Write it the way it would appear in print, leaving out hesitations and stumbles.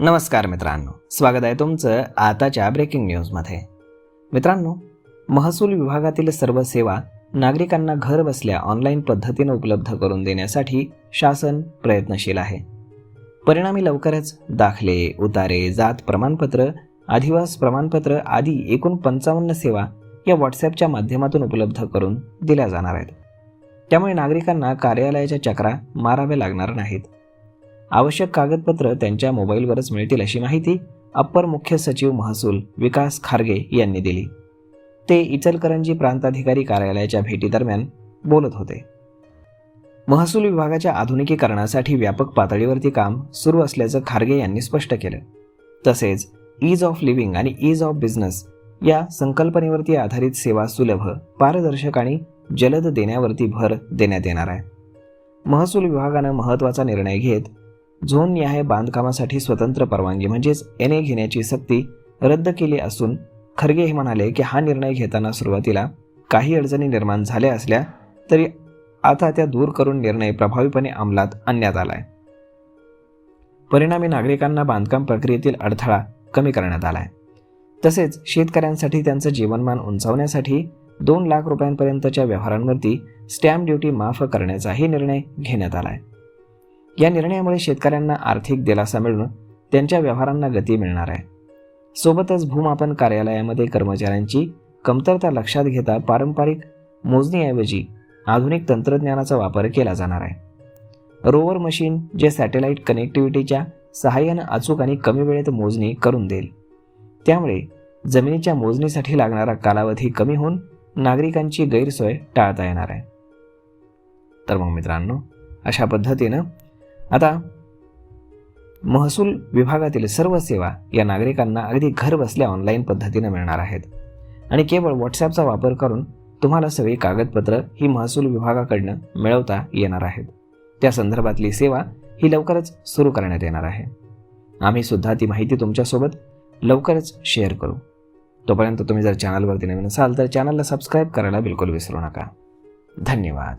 नमस्कार मित्रांनो, स्वागत आहे तुमचं आताच्या ब्रेकिंग न्यूजमध्ये. मित्रांनो, महसूल विभागातील सर्व सेवा नागरिकांना घर बसल्या ऑनलाईन पद्धतीने उपलब्ध करून देण्यासाठी शासन प्रयत्नशील आहे. परिणामी लवकरच दाखले, उतारे, जात प्रमाणपत्र, अधिवास प्रमाणपत्र आदी एकूण 55 सेवा या व्हॉट्सॲपच्या माध्यमातून उपलब्ध करून दिल्या जाणार आहेत. त्यामुळे नागरिकांना कार्यालयाच्या चक्रा माराव्या लागणार नाहीत. आवश्यक कागदपत्र त्यांच्या मोबाईलवरच मिळतील अशी माहिती अप्पर मुख्य सचिव महसूल विकास खारगे यांनी दिली. ते इचलकरंजी प्रांताधिकारी कार्यालयाच्या भेटीदरम्यान बोलत होते. महसूल विभागाच्या आधुनिकीकरणासाठी व्यापक पातळीवरती काम सुरू असल्याचं खारगे यांनी स्पष्ट केलं. तसेच ईज ऑफ लिव्हिंग आणि ईज ऑफ बिझनेस या संकल्पनेवरती आधारित सेवा सुलभ, पारदर्शक आणि जलद देण्यावरती भर देण्यात येणार आहे. महसूल विभागानं महत्त्वाचा निर्णय घेत झोननिहाय बांधकामासाठी स्वतंत्र परवानगी म्हणजेच NA घेण्याची सक्ती रद्द केली असून खरगे हे म्हणाले की हा निर्णय घेताना सुरुवातीला काही अडचणी निर्माण झाल्या असल्या तरी आता त्या दूर करून निर्णय प्रभावीपणे अंमलात आणण्यात आला आहे. परिणामी नागरिकांना बांधकाम प्रक्रियेतील अडथळा कमी करण्यात आला आहे. तसेच शेतकऱ्यांसाठी त्यांचं जीवनमान उंचावण्यासाठी 2 लाख रुपयांपर्यंतच्या व्यवहारांवरती स्टॅम्प ड्युटी माफ करण्याचाही निर्णय घेण्यात आला आहे. या निर्णयामुळे शेतकऱ्यांना आर्थिक दिलासा मिळून त्यांच्या व्यवहारांना गती मिळणार आहे. सोबतच भूमापन कार्यालयामध्ये कर्मचाऱ्यांची कमतरता लक्षात घेता पारंपरिक मोजणीऐवजी आधुनिक तंत्रज्ञानाचा वापर केला जाणार आहे. रोवर मशीन जे सॅटेलाइट कनेक्टिव्हिटीच्या सहाय्याने अचूक आणि कमी वेळेत मोजणी करून देईल. त्यामुळे जमिनीच्या मोजणीसाठी लागणारा कालावधी कमी होऊन नागरिकांची गैरसोय टाळता येणार आहे. तर मग मित्रांनो, अशा पद्धतीनं आता महसूल विभागातील सर्व सेवा या नागरिकांना अगदी घर बसल्या ऑनलाईन पद्धतीने मिळणार आहेत आणि केवळ व्हॉट्सॲपचा वापर करून तुम्हाला सगळी कागदपत्र ही महसूल विभागाकडनं मिळवता येणार आहेत. त्या संदर्भातली सेवा ही लवकरच सुरू करण्यात येणार आहे. आम्ही सुद्धा ती माहिती तुमच्यासोबत लवकरच शेअर करू. तोपर्यंत तुम्ही जर चॅनलवरती नवीन असाल तर चॅनलला सबस्क्राईब करायला बिलकुल विसरू नका. धन्यवाद.